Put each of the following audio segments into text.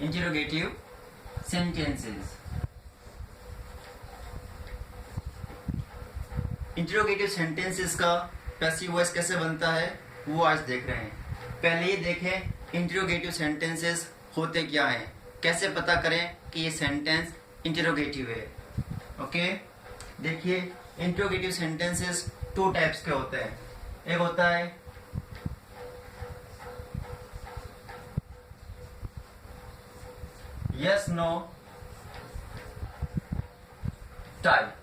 Interrogative sentences. Interrogative sentences का passive voice कैसे बनता है वो आज देख रहे हैं। पहले ये देखें इंटरोगेटिव सेंटेंसेस होते क्या हैं, कैसे पता करें कि ये सेंटेंस इंटरोगेटिव है। ओके, देखिए इंटरोगेटिव सेंटेंसेस 2 टाइप्स के होते हैं। एक होता है यस नो टाइप,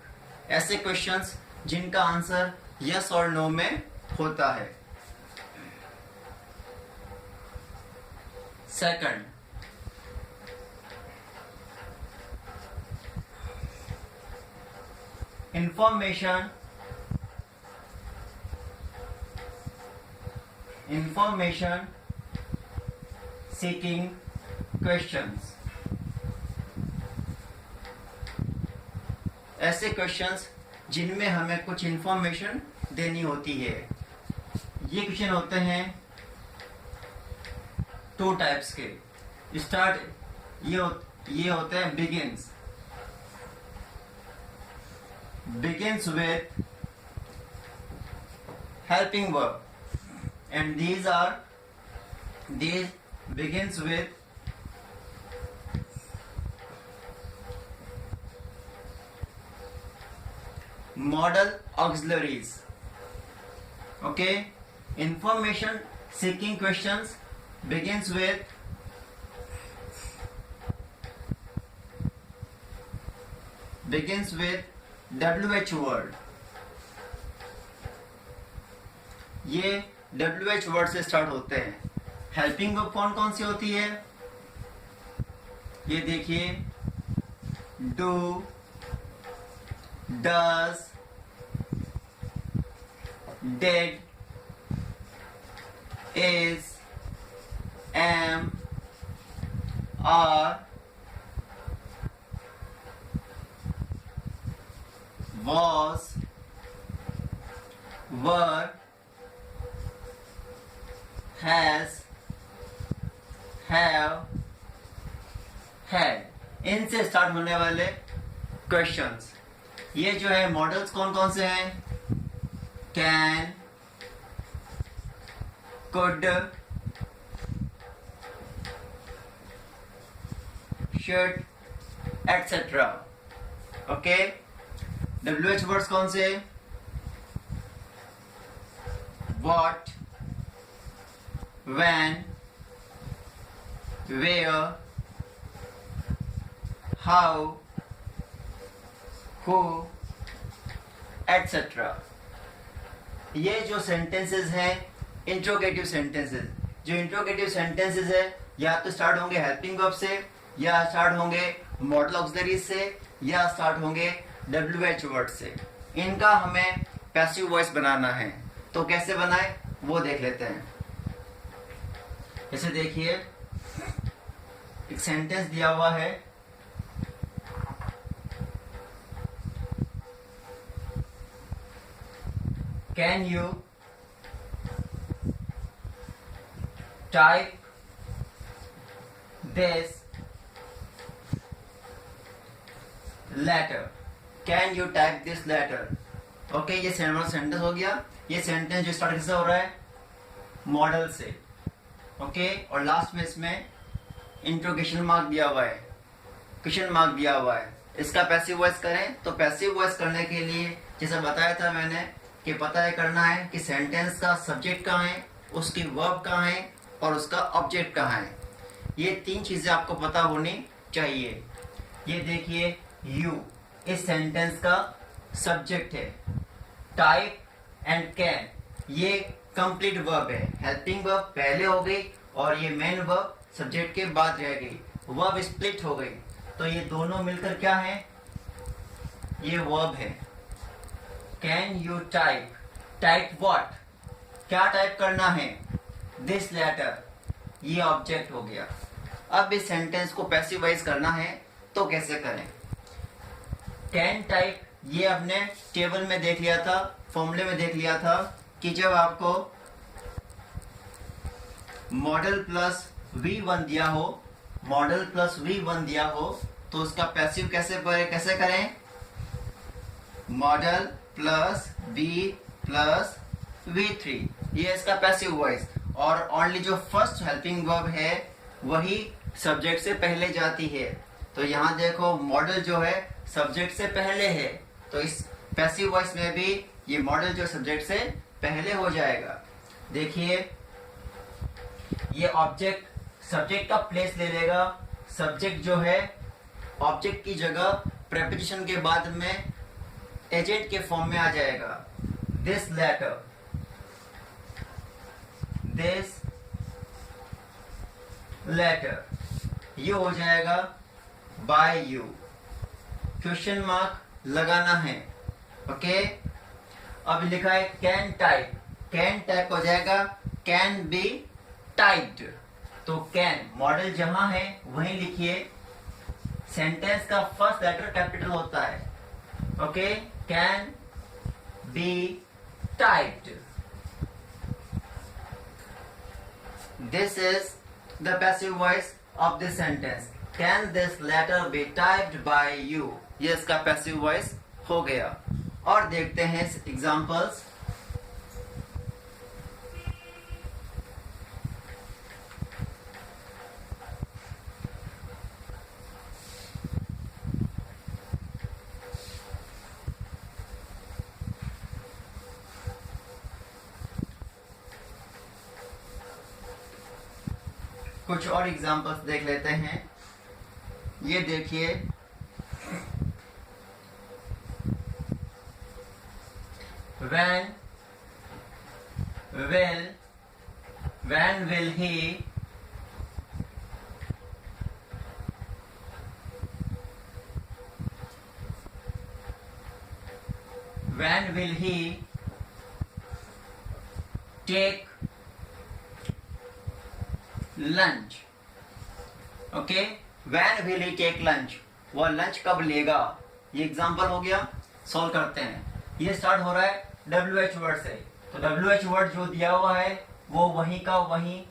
ऐसे क्वेश्चंस जिनका आंसर यस और नो में होता है। सेकंड, इंफॉर्मेशन सीकिंग क्वेश्चंस, ऐसे क्वेश्चंस जिनमें हमें कुछ इंफॉर्मेशन देनी होती है। ये क्वेश्चन होते हैं 2 टाइप्स के। ये होते हैं begins with helping verb, and these begins with modal auxiliaries. Okay, information seeking questions begins with WH word। ये WH वर्ड से स्टार्ट होते हैं। हेल्पिंग वर्ब कौन कौन सी होती है, ये देखिए, do, does, did, is, am, are, was, were, has, have, had, इनसे स्टार्ट होने वाले क्वेश्चंस। ये जो है मॉडल्स कौन कौन से हैं, can, could, should, etcetera. Okay, WH words कौन से, what, when, where, how, who, etc। ये जो सेंटेंसेस हैं इंट्रोगेटिव सेंटेंसेस। जो इंट्रोगेटिव सेंटेंसेस है या तो स्टार्ट होंगे हेल्पिंग वर्ब से, या स्टार्ट होंगे मॉडल ऑक्सिलरीज से, या स्टार्ट होंगे WH वर्ड से। इनका हमें पैसिव वॉइस बनाना है, तो कैसे बनाए वो देख लेते हैं। जैसे देखिए एक सेंटेंस दिया हुआ है, can you type this letter, can you type this letter. Okay, ये सेंटेंस हो गया। ये सेंटेंस जो स्टार्ट किससे हो रहा है, मॉडल से। ओके, और लास्ट में इसमें इंट्रोगेशन मार्क दिया हुआ है, क्वेश्चन मार्क दिया हुआ है। इसका पैसिव वॉइस करें तो पैसिव वॉइस करने के लिए जैसा बताया था मैंने कि पता है करना है कि सेंटेंस का सब्जेक्ट कहाँ है, उसकी वर्ब कहाँ है और उसका ऑब्जेक्ट कहाँ है। ये 3 चीजें आपको पता होनी चाहिए। ये देखिए, यू इस सेंटेंस का सब्जेक्ट है, टाइप एंड कैन ये कंप्लीट वर्ब है। हेल्पिंग वर्ब पहले हो गई और ये मेन वर्ब सब्जेक्ट के बाद रह गई, वर्ब स्प्लिट हो गई, तो ये दोनों मिलकर क्या है, ये वर्ब है। Can you type, type what, क्या टाइप करना है, दिस लेटर, ये ऑब्जेक्ट हो गया। अब इस सेंटेंस को पैसिवाइज करना है तो कैसे करें। कैन टाइप ये आपने टेबल में देख लिया था, फॉर्मूले में देख लिया था कि जब आपको मॉडल प्लस V1 दिया हो मॉडल प्लस V1 दिया हो तो उसका पैसिव कैसे करें? Model plus B plus V3, ये इसका पैसिव वॉइस। और ओनली जो फर्स्ट हेल्पिंग वर्ब है वही सब्जेक्ट से पहले जाती है। तो यहाँ देखो मॉडल जो है सब्जेक्ट से पहले है, तो इस पैसिव वॉइस में भी ये मॉडल जो सब्जेक्ट से पहले हो जाएगा। देखिए ये ऑब्जेक्ट सब्जेक्ट का प्लेस ले लेगा। सब्जेक्ट जो है ऑब्जेक्ट की जगह प्रेपोजिशन के बाद में एजेंट के फॉर्म में आ जाएगा। दिस लेटर, दिस लेटर, ये हो जाएगा बाय यू। क्वेश्चन मार्क लगाना है। ओके, अब लिखा है कैन टाइप, कैन टाइप हो जाएगा कैन बी टाइप्ड। तो कैन मॉडल जहां है वहीं लिखिए। सेंटेंस का फर्स्ट लेटर कैपिटल होता है। Okay, can be typed. This is the passive voice of this sentence. Can this letter be typed by you, ये इसका पैसिव वॉइस हो गया। और देखते हैं एग्जांपल्स। कुछ और एग्जांपल्स देख लेते हैं। ये देखिए, when will he take lunch? Okay, when will he take lunch, वो लंच कब लेगा, ये एग्जांपल हो गया। सॉल्व करते हैं। ये स्टार्ट हो रहा है WH वर्ड से, तो WH वर्ड जो दिया हुआ है वो वहीं का वहीं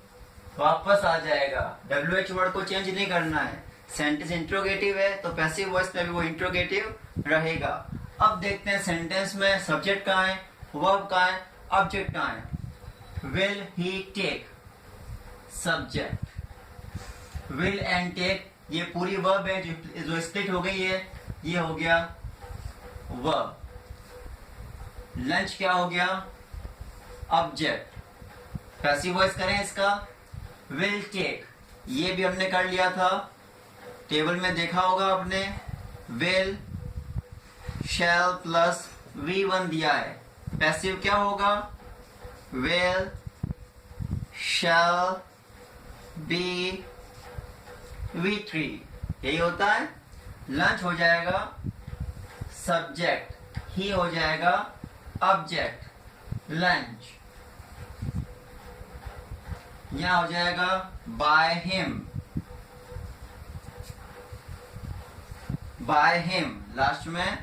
वापस आ जाएगा। WH वर्ड को चेंज नहीं करना है। सेंटेंस इंट्रोगेटिव है तो पैसिव वॉइस में भी वो इंट्रोगेटिव रहेगा। अब देखते हैं सेंटेंस में सब्जेक्ट कहाँ है, वर्ब कहाँ है, ऑब्जेक्ट कहाँ है। Will he take, subject. Will and take ये पूरी वर्ब है जो स्प्लिट हो गई है, ये हो गया वर्ब। लंच क्या हो गया, ऑब्जेक्ट। पैसिव वॉइस करें इसका, विल टेक, ये भी हमने कर लिया था, टेबल में देखा होगा आपने। विल शैल प्लस V1 दिया है, पैसिव क्या होगा, विल शैल बी V3, यही होता है। लंच हो जाएगा सब्जेक्ट, ही हो जाएगा ऑब्जेक्ट, लंच। यहां हो जाएगा by him, by him last में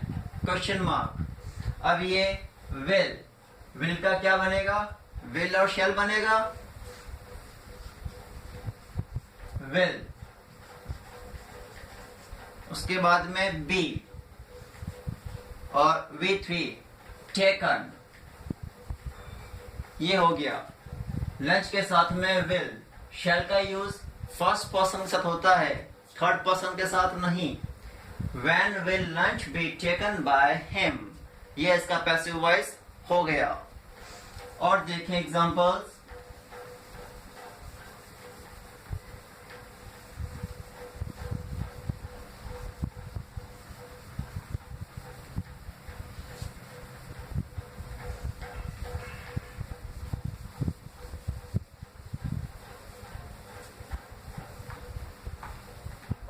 क्वेश्चन मार्क। अब ये विल, विल का क्या बनेगा, विल और शैल बनेगा। विल, उसके बाद में बी और V3 टेकन, ये हो गया। लंच के साथ में विल, शैल का यूज फर्स्ट पर्सन के साथ होता है, थर्ड पर्सन के साथ नहीं। When will lunch be taken by him, ये इसका पैसिव वॉइस हो गया। और देखें एग्जांपल्स।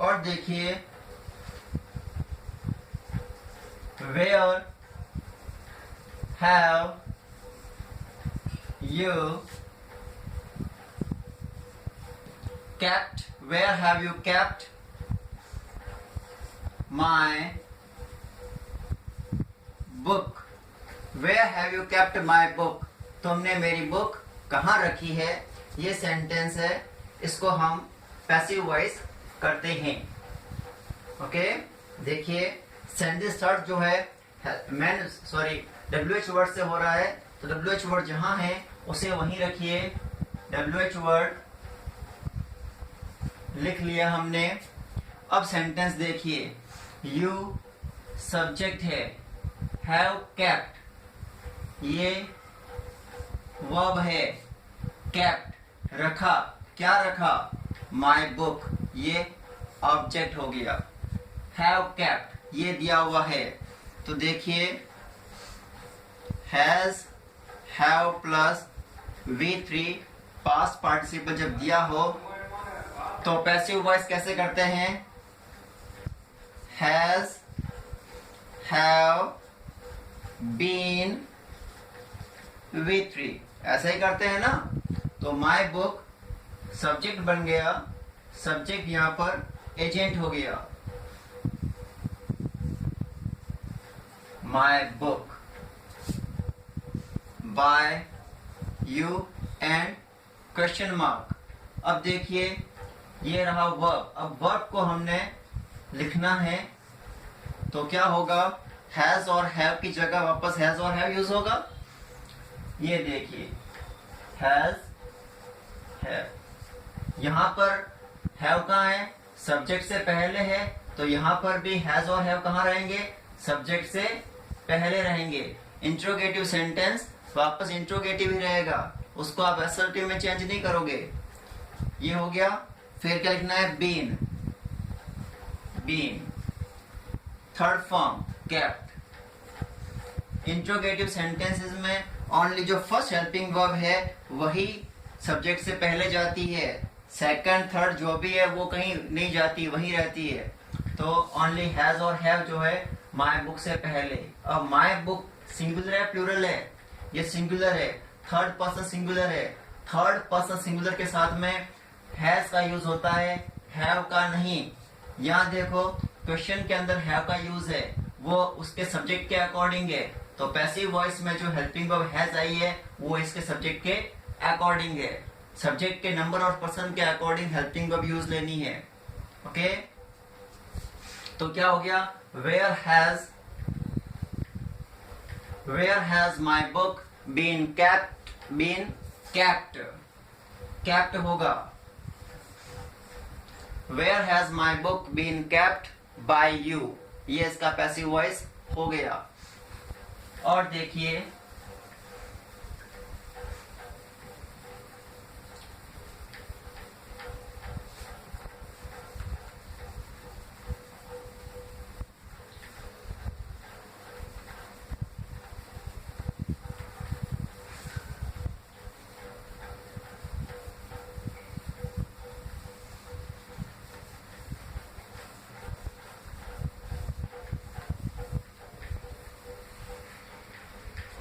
और देखिए, where have you kept, where have you kept my book, where have you kept my book, तुमने मेरी बुक कहाँ रखी है। ये सेंटेंस है, इसको हम पैसिव वॉइस करते हैं। ओके, देखिए सेंटेंस स्टार्ट जो है मैन सॉरी WH वर्ड से हो रहा है, तो WH वर्ड जहां है उसे वहीं रखिए। WH वर्ड लिख लिया हमने। अब सेंटेंस देखिए, यू सब्जेक्ट है, हैव केप्ट ये वर्ब है, केप्ट रखा, क्या रखा, माई बुक ये ऑब्जेक्ट हो गया, हैव केप्ट ये दिया हुआ है। तो देखिए has have plus V3 past participle जब दिया हो तो पैसिव वॉइस कैसे करते हैं, हैज हैव बीन V3 ऐसे ही करते हैं ना। तो माई बुक सब्जेक्ट बन गया, सब्जेक्ट यहां पर एजेंट हो गया, my book by you and question mark. अब देखिए ये रहा वर्ब। अब वर्ब को हमने लिखना है तो क्या होगा, हैज और हैव की जगह वापस हैज और हैव यूज होगा। ये देखिए हैज हैव, यहां पर हैव कहाँ है, सब्जेक्ट से पहले है, तो यहां पर भी हैज और हैव कहाँ रहेंगे, सब्जेक्ट से पहले रहेंगे। इंट्रोगेटिव सेंटेंस वापस इंट्रोगेटिव ही रहेगा, उसको आप असर्टिव में चेंज नहीं करोगे। ये हो गया। फिर क्या लिखना है, been been third form kept. Interrogative sentences में ओनली जो फर्स्ट हेल्पिंग वर्ब है वही सब्जेक्ट से पहले जाती है, सेकंड थर्ड जो भी है वो कहीं नहीं जाती, वही रहती है। तो ओनली हैज और हैव जो है माई बुक से पहले। अब माई बुक सिंगुलर है प्लूरल है, ये सिंगुलर है, थर्ड पर्सन सिंगुलर है। थर्ड पर्सन सिंगुलर के साथ में हैज का यूज होता है, हैव का नहीं। यहाँ देखो क्वेश्चन के अंदर हैव का यूज है, वो उसके सब्जेक्ट के अकॉर्डिंग है। तो पैसिव वॉइस में जो हेल्पिंग वर्ब हैज आई है वो इसके सब्जेक्ट के अकॉर्डिंग है। सब्जेक्ट के नंबर और पर्सन के अकॉर्डिंग हेल्पिंग वर्ब यूज लेनी है। ओके, तो क्या हो गया, where has my book been kept kept होगा, where has my book been kept by you, ये इसका पैसिव वॉइस हो गया। और देखिए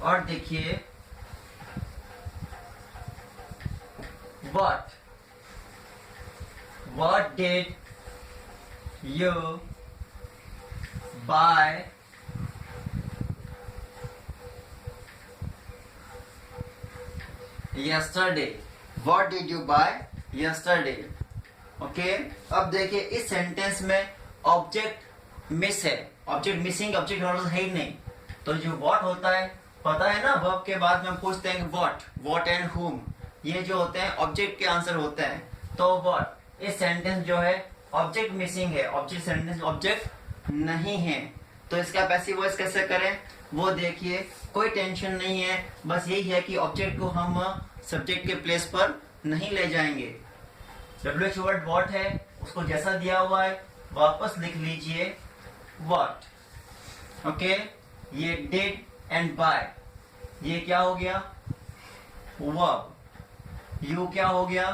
और देखिए what did you buy yesterday, what did you buy yesterday। Okay, अब देखिए इस सेंटेंस में ऑब्जेक्ट मिस है, ऑब्जेक्ट मिसिंग, ऑब्जेक्ट है ही नहीं। तो जो व्हाट होता है पता है ना, वर्ब के बाद में हम पूछते हैं व्हाट एंड हुम, ये जो होते हैं ऑब्जेक्ट के आंसर होते हैं। तो व्हाट इस सेंटेंस जो है ऑब्जेक्ट मिसिंग है, ऑब्जेक्ट सेंटेंस ऑब्जेक्ट नहीं है। तो इसका पैसिव वॉइस कैसे करें वो देखिए, कोई टेंशन नहीं है, बस यही है कि ऑब्जेक्ट को हम सब्जेक्ट के प्लेस पर नहीं ले जाएंगे। WH वर्ड व्हाट है, उसको जैसा दिया हुआ है वापस लिख लीजिए व्हाट। ओके, ये डिड एंड बाय ये क्या हो गया, वर्ब। यू क्या हो गया,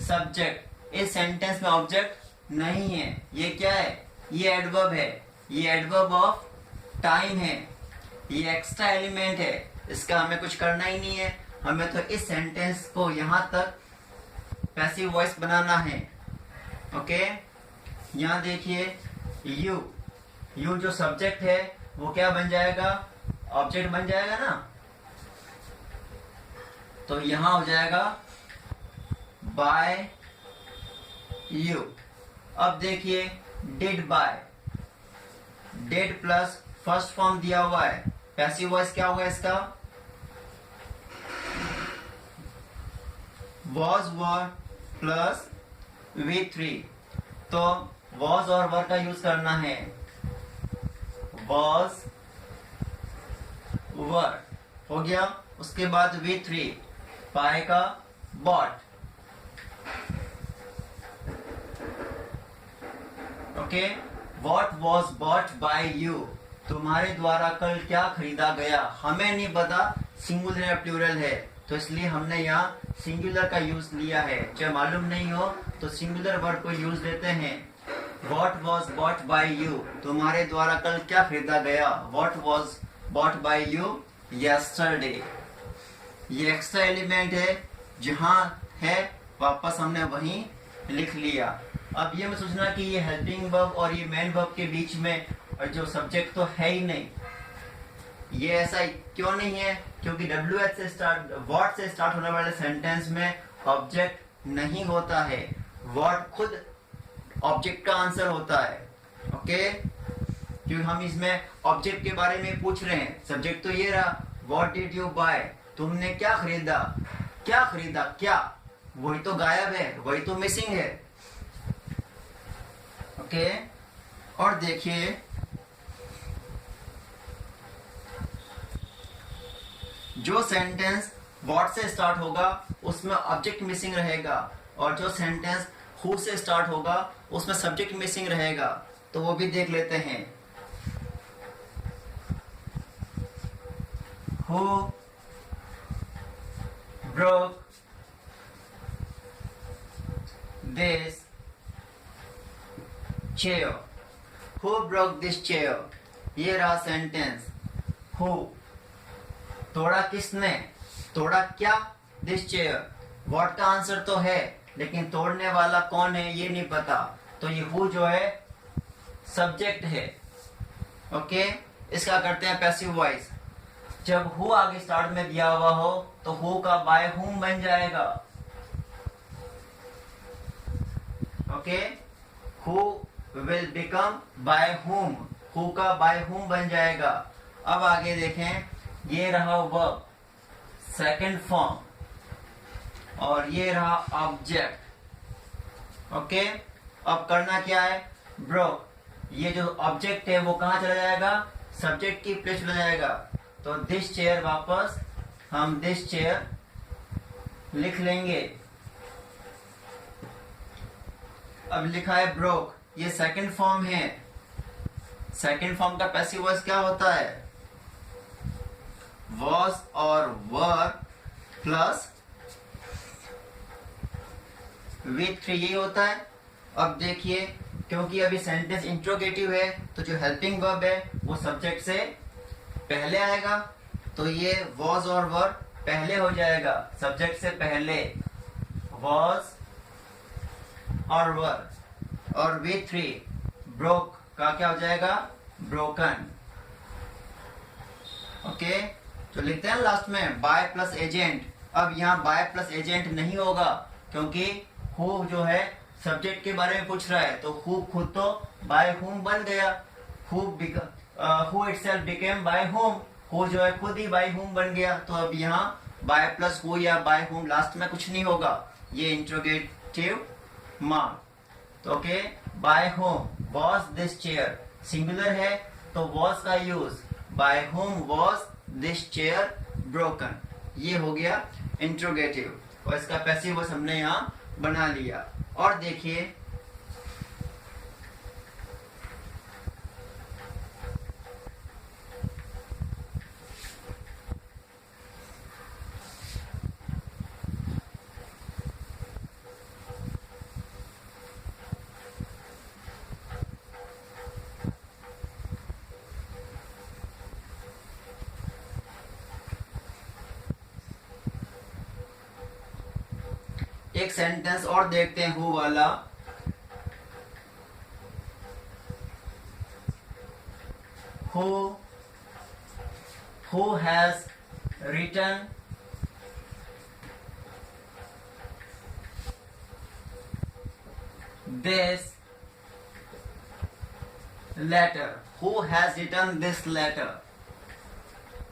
सब्जेक्ट। इस सेंटेंस में ऑब्जेक्ट नहीं है, ये क्या है, ये एडवर्ब है, ये एडवर्ब ऑफ टाइम है, ये एक्स्ट्रा एलिमेंट है, इसका हमें कुछ करना ही नहीं है। हमें तो इस सेंटेंस को यहां तक पैसिव वॉइस बनाना है। ओके, यहां देखिए यू जो सब्जेक्ट है वो क्या बन जाएगा, ऑब्जेक्ट बन जाएगा ना। तो यहां हो जाएगा बाय यू, अब देखिए did bye, did plus first form दिया हुआ है, पैसिव वॉइस क्या होगा इसका, वॉज वर प्लस V3, तो वॉज और वर का यूज करना है, वॉज वर हो गया, उसके बाद V3 पाएगा bought, okay, what was bought by you, तुम्हारे द्वारा कल क्या खरीदा गया, हमें नहीं पता सिंगुलर या प्लूरल है तो इसलिए हमने यहाँ सिंगुलर का यूज लिया है, जब मालूम नहीं हो तो सिंगुलर वर्ड को यूज देते हैं। What was bought by you, तुम्हारे द्वारा कल क्या खरीदा गया, what was bought by you yesterday, ये एक्स्ट्रा एलिमेंट है, जहां है वापस हमने वहीं लिख लिया। अब ये मत सोचना कि ये हेल्पिंग वर्ब और ये मेन वर्ब के बीच में जो सब्जेक्ट तो है ही नहीं, ये ऐसा क्यों नहीं है, क्योंकि WH से स्टार्ट, व्हाट से स्टार्ट होने वाले सेंटेंस में ऑब्जेक्ट नहीं होता है, व्हाट खुद ऑब्जेक्ट का आंसर होता है, ओके, क्योंकि हम इसमें ऑब्जेक्ट के बारे में पूछ रहे हैं, सब्जेक्ट तो ये रहा, व्हाट डिड यू बाय, तुमने क्या खरीदा, क्या खरीदा, क्या, वही तो गायब है, वही तो मिसिंग है, ओके। और देखिए जो सेंटेंस व्हाट से स्टार्ट होगा उसमें ऑब्जेक्ट मिसिंग रहेगा, और जो सेंटेंस हु से स्टार्ट होगा उसमें सब्जेक्ट मिसिंग रहेगा, तो वो भी देख लेते हैं। Who broke this chair, who broke this chair, ये रहा सेंटेंस, हु तोड़ा किसने, तोड़ा क्या, दिस चेयर, व्हाट का आंसर तो है लेकिन तोड़ने वाला कौन है ये नहीं पता, तो ये हु जो है सब्जेक्ट है, ओके। इसका करते हैं पैसिव वॉइस, जब हु आगे स्टार्ट में दिया हुआ हो तो हु का बाय हुम बन जाएगा, okay, who will become by whom, who का बाय हुम बन जाएगा। अब आगे देखें, ये रहा वर्ब सेकंड फॉर्म और ये रहा ऑब्जेक्ट, ओके। अब करना क्या है, ब्रोक, ये जो ऑब्जेक्ट है वो कहां चला जाएगा, सब्जेक्ट की प्लेस चला जाएगा, तो दिस चेयर वापस हम दिस चेयर लिख लेंगे। अब लिखा है ब्रोक, ये सेकंड फॉर्म है, सेकंड फॉर्म का पैसिव वॉइस क्या होता है, was और were प्लस V3 यही होता है। अब देखिए क्योंकि अभी सेंटेंस इंट्रोगेटिव है तो जो हेल्पिंग वर्ब है वो सब्जेक्ट से पहले आएगा, तो ये was और were पहले हो जाएगा, सब्जेक्ट से पहले was और were, और V3 broke का क्या हो जाएगा, broken, ओके। तो लिखते हैं लास्ट में बाय प्लस एजेंट, अब यहाँ बाय प्लस एजेंट नहीं होगा क्योंकि हु जो है सब्जेक्ट के बारे में पूछ रहा है, तो हु खुद तो बाय हुम बन गया, who itself became by whom, who जो है खुद ही बाय हुम बन गया, तो अब यहाँ बाय प्लस हु या बाय हुम लास्ट में कुछ नहीं होगा, ये इंट्रोगेटिव मार्क, तो okay. By whom was this chair, singular है तो वॉज का use, by whom was this chair broken, ये हो गया इंट्रोगेटिव, और इसका पैसिव वॉइस हमने यहाँ बना लिया। और देखिए एक सेंटेंस और देखते हैं हु वाला, who has written this letter. Who has written this letter?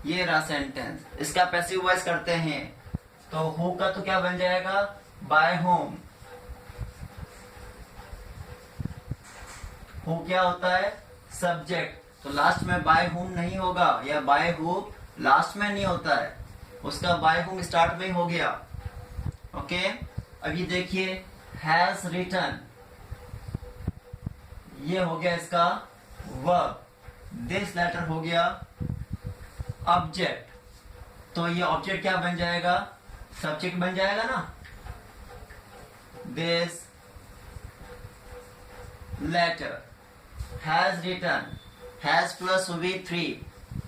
ये रहा सेंटेंस. इसका पैसिव वॉइस करते हैं तो हु का तो क्या बन जाएगा? Bye home. हु क्या होता है? सब्जेक्ट. तो लास्ट में बाय होम नहीं होगा या बाय हु लास्ट में नहीं होता है, उसका बाय होम स्टार्ट में ही हो गया. ओके. अभी देखिए हैज रिटन, ये हो गया इसका वर्ब. दिस लेटर हो गया ऑब्जेक्ट. तो ये ऑब्जेक्ट क्या बन जाएगा? सब्जेक्ट बन जाएगा ना. This letter has written. Has plus V3,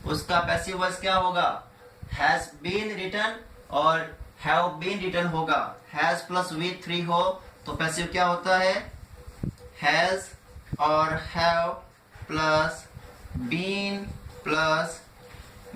उसका पैसिव वॉइस क्या होगा? हैज बीन रिटन और हैव बीन रिटन होगा. हैज प्लस V3 हो तो पैसिव क्या होता है? हैज और have plus been plus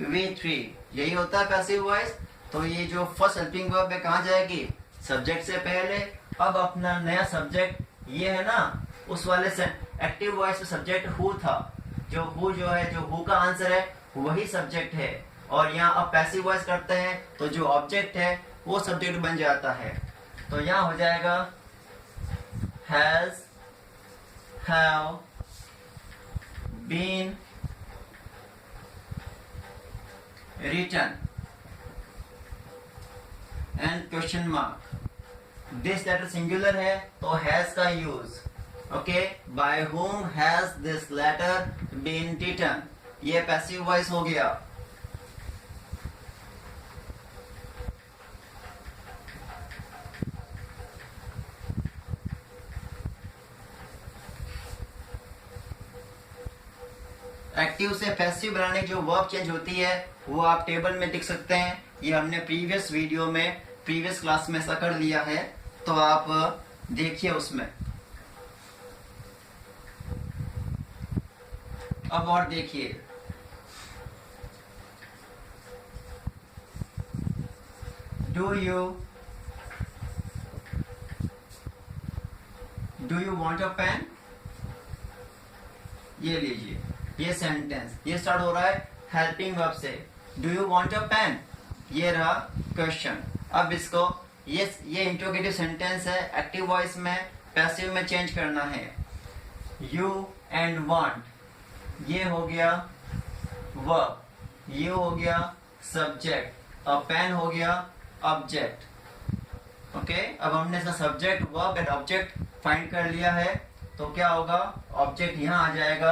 V3, यही होता है पैसिव वॉइस. तो ये जो फर्स्ट हेल्पिंग वर्ब है कहाँ जाएगी? सब्जेक्ट से पहले. अब अपना नया सब्जेक्ट ये है ना, उस वाले से एक्टिव वॉइस में सब्जेक्ट हु था. जो हु जो है, जो हु का आंसर है वही सब्जेक्ट है. और यहाँ अब पैसिव वॉइस करते हैं तो जो ऑब्जेक्ट है वो सब्जेक्ट बन जाता है. तो यहाँ हो जाएगा has, have, been, written and question mark. This letter singular है तो हैज का use. Okay. By whom has this letter been written, ये पैसिव वॉइस हो गया. एक्टिव से पैसिव बनाने की जो वर्ब चेंज होती है वो आप टेबल में लिख सकते हैं. ये हमने प्रीवियस वीडियो में, प्रीवियस क्लास में ऐसा कर लिया है, तो आप देखिए उसमें. अब और देखिए, do you want a pen. ये लीजिए, ये सेंटेंस ये स्टार्ट हो रहा है हेल्पिंग वर्ब से. Do you want a pen, ये रहा क्वेश्चन. अब इसको ये इंट्रोगेटिव सेंटेंस है, एक्टिव वॉइस में पैसिव में चेंज करना है. यू एंड वांट, ये हो गया वर्ब, ये हो गया सब्जेक्ट, अ पेन हो गया ऑब्जेक्ट. ओके. अब हमने इसका subject, verb and object find कर लिया है. तो क्या होगा? ऑब्जेक्ट यहां आ जाएगा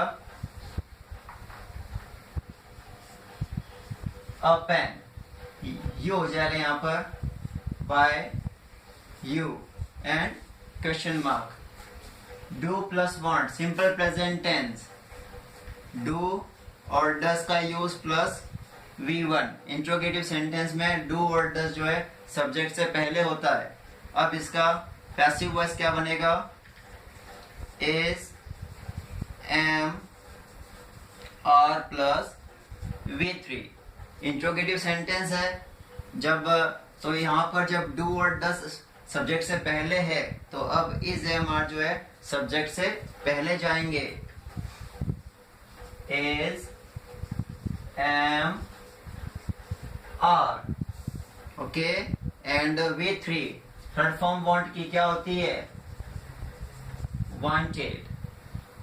अ पेन, यू हो जाएगा यहाँ पर by you and question mark. Do plus want, simple present tense. Do और डस का use plus V1. Interrogative sentence में डू और डस जो है सब्जेक्ट से पहले होता है. अब इसका पैसिव वॉइस क्या बनेगा? Is, am, are plus V3. Interrogative sentence है जब, तो यहाँ पर जब डू और डस सब्जेक्ट से पहले है तो अब इज, एम, आर जो है सब्जेक्ट से पहले जाएंगे. Is, am, are. Okay. And V3 third form want की क्या होती है? Wanted.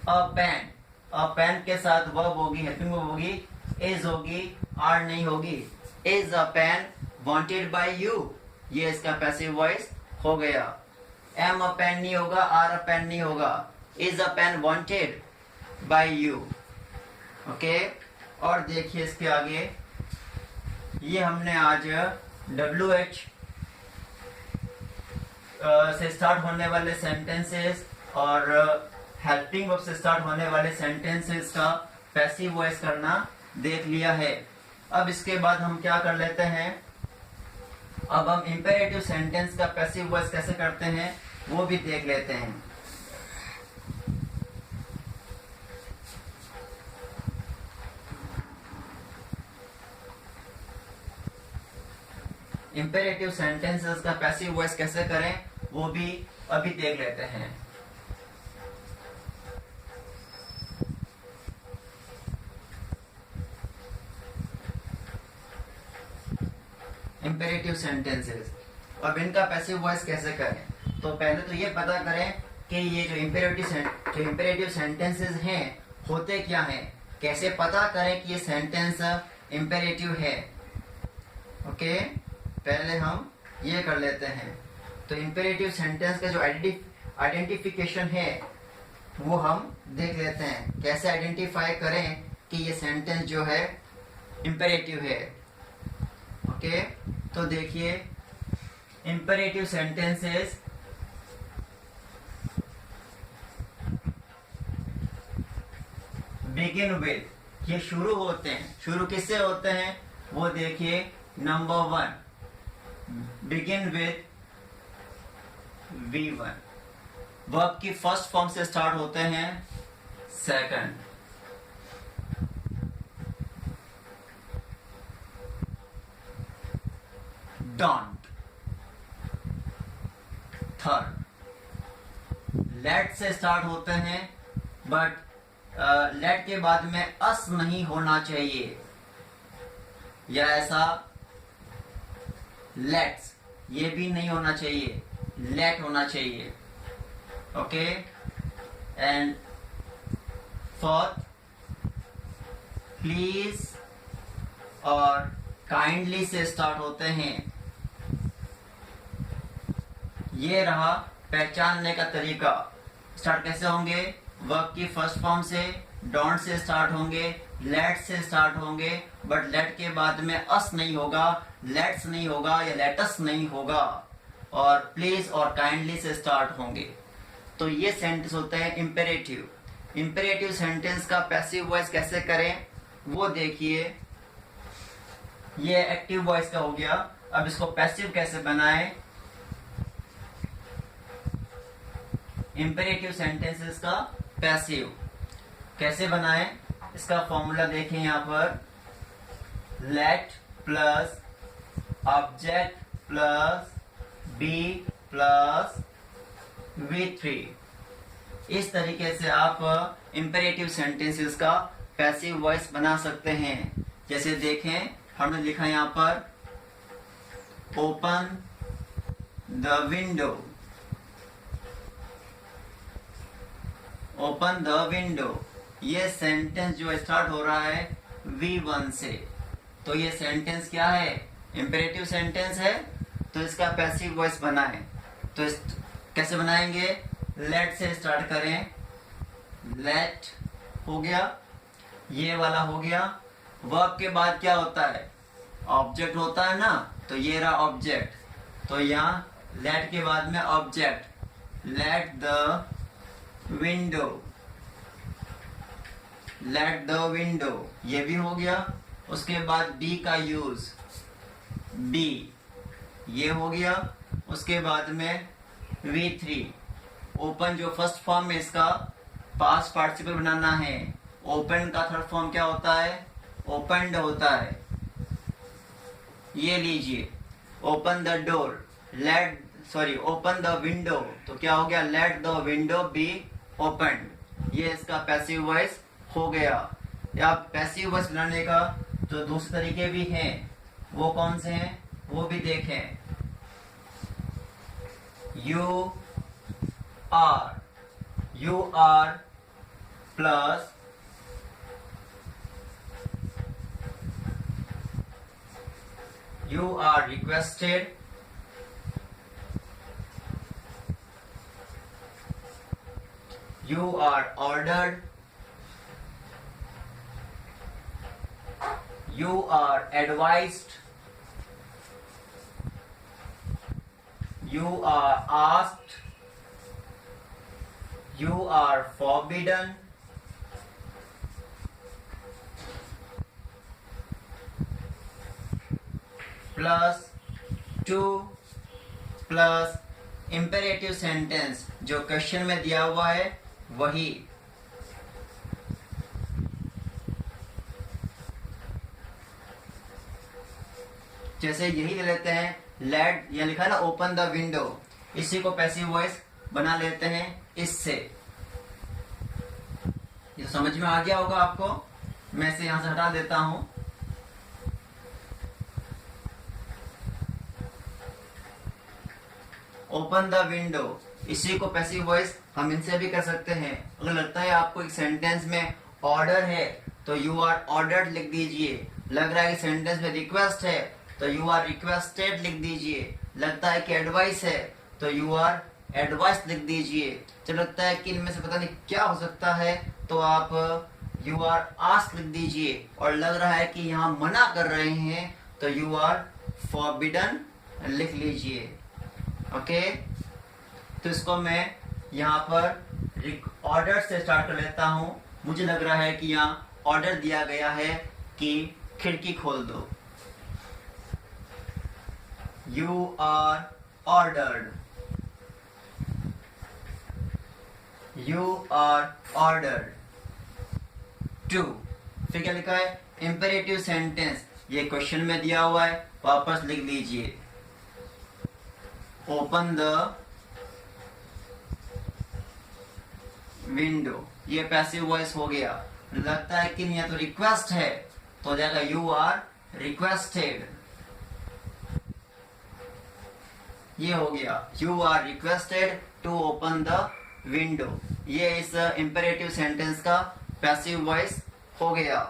A pen, a pen के साथ वर्ब होगी, हेल्पिंग वर्ब होगी, इज होगी, आर नहीं होगी. Is a pen wanted by you, ये इसका पैसिव वॉइस हो गया. एम अ पेन नहीं होगा, आर अ पेन नहीं होगा. Is a pen wanted by you. Okay. और देखिए इसके आगे, ये हमने आज WH से स्टार्ट होने वाले सेंटेंसेस और हेल्पिंग वर्ब से स्टार्ट होने वाले सेंटेंसेस का पैसिव वॉइस करना देख लिया है. अब इसके बाद हम क्या कर लेते हैं? अब हम इंपेरेटिव सेंटेंस का पैसिव वॉइस कैसे करते हैं वो भी देख लेते हैं. इंपेरेटिव सेंटेंसेस का पैसिव वॉइस कैसे करें वो भी अभी देख लेते हैं. Imperative sentences. अब इनका पैसिव वॉइस कैसे करें, तो पहले तो ये पता करें कि ये जो इंपेरेटिव सेंटेंसेस हैं होते क्या हैं, कैसे पता करें कि ये सेंटेंस इंपेरेटिव है। ओके, पहले हम ये कर लेते हैं। तो इंपेरेटिव सेंटेंस का जो आइडेंटिफिकेशन है वो हम देख लेते हैं, कैसे आइडेंटिफाई करें कि ये सेंटेंस जो है इंपेरेटिव है। ओके, तो देखिए इंपेरेटिव सेंटेंसेस बिगिन विद, ये शुरू होते हैं, शुरू किससे होते हैं वो देखिए। Number 1 begin with V1, verb की फर्स्ट फॉर्म से स्टार्ट होते हैं। सेकंड डोंट, थर्ड लेट से स्टार्ट होते हैं, बट लेट के बाद में अस नहीं होना चाहिए, या ऐसा लेट्स ये भी नहीं होना चाहिए, लेट होना चाहिए। ओके, एंड फोर्थ प्लीज और काइंडली से स्टार्ट होते हैं। ये रहा पहचानने का तरीका। स्टार्ट कैसे होंगे, वर्ब की फर्स्ट फॉर्म से, डोंट से स्टार्ट होंगे, लेट से स्टार्ट होंगे, बट लेट के बाद में अस नहीं होगा, लेट्स नहीं होगा या लेटस नहीं होगा, और प्लीज और काइंडली से स्टार्ट होंगे। तो ये सेंटेंस होते हैं इंपेरेटिव। इंपेरेटिव सेंटेंस का पैसिव वॉइस कैसे करें वो देखिए। ये एक्टिव वॉइस का हो गया, अब इसको पैसिव कैसे बनाएं। इंपेरेटिव सेंटेंसेस का पैसिव कैसे बनाएं, इसका फॉर्मूला देखें यहाँ पर। Let plus object plus be plus V3, इस तरीके से आप इंपेरेटिव सेंटेंसेस का पैसिव वॉइस बना सकते हैं। जैसे देखें, हमने लिखा यहाँ पर open the window, open the window. ये सेंटेंस जो स्टार्ट हो रहा है V1 से, तो ये सेंटेंस क्या है, इंपेरेटिव सेंटेंस है, तो इसका पैसिव वॉइस बनाएं। तो कैसे बनाएंगे, लेट से स्टार्ट करें। लेट हो गया, ये वाला हो गया। वर्ब के बाद क्या होता है, ऑब्जेक्ट होता है ना, तो ये रहा ऑब्जेक्ट। तो यहाँ लेट के बाद में object, let the window, let the window, ये भी हो गया। उसके बाद बी का यूज, बी, ये हो गया। उसके बाद में V3, ओपन जो फर्स्ट फॉर्म में इसका पास्ट पार्टिसिपल बनाना है। ओपन का थर्ड फॉर्म क्या होता है, ओपनड होता है। ये लीजिए, open the door, open the window, तो क्या हो गया, let the window be open. ये इसका पैसिव वॉइस हो गया। या पैसिव वॉइस बनाने का जो दूसरे तरीके भी हैं, वो कौन से हैं वो भी देखें। You are plus you are requested, you are ordered, you are advised, you are asked, you are forbidden, plus two plus imperative sentence जो क्वेश्चन में दिया हुआ है वही। जैसे यही ले लेते हैं, लेट, यह लिखा है ना ओपन द विंडो, इसी को पैसिव वॉइस बना लेते हैं इससे। ये समझ में आ गया होगा आपको। मैं इसे यहां से हटा देता हूं। ओपन द विंडो, इसी को पैसिव वॉइस हम इनसे भी कर सकते हैं। अगर लगता है आपको एक सेंटेंस में ऑर्डर है तो यू आर ऑर्डर्ड लिख दीजिए। लग रहा है कि सेंटेंस में रिक्वेस्ट है तो यू आर रिक्वेस्टेड लिख दीजिए। लगता है कि एडवाइस है तो यू आर एडवाइस लिख दीजिए। जब लगता है कि इनमें से पता नहीं क्या हो सकता है तो आप यू आर आस्क लिख दीजिए। और लग रहा है कि यहाँ मना कर रहे हैं तो यू आर फॉरबिडन लिख लीजिए। ओके, तो इसको मैं यहाँ पर ऑर्डर से स्टार्ट कर लेता हूँ। मुझे लग रहा है कि यहाँ ऑर्डर दिया गया है कि खिड़की खोल दो। You are ordered, you are ordered to. फिर क्या लिखा है? इंपेरेटिव सेंटेंस, ये क्वेश्चन में दिया हुआ है, वापस लिख लीजिए। ओपन द विंडो, ये पैसिव वॉइस हो गया। लगता है कि नहीं तो रिक्वेस्ट है तो हो जाएगा यू आर रिक्वेस्टेड। ये हो गया you are requested to open the window. ये इस इंपेरेटिव सेंटेंस का पैसिव वॉइस हो गया।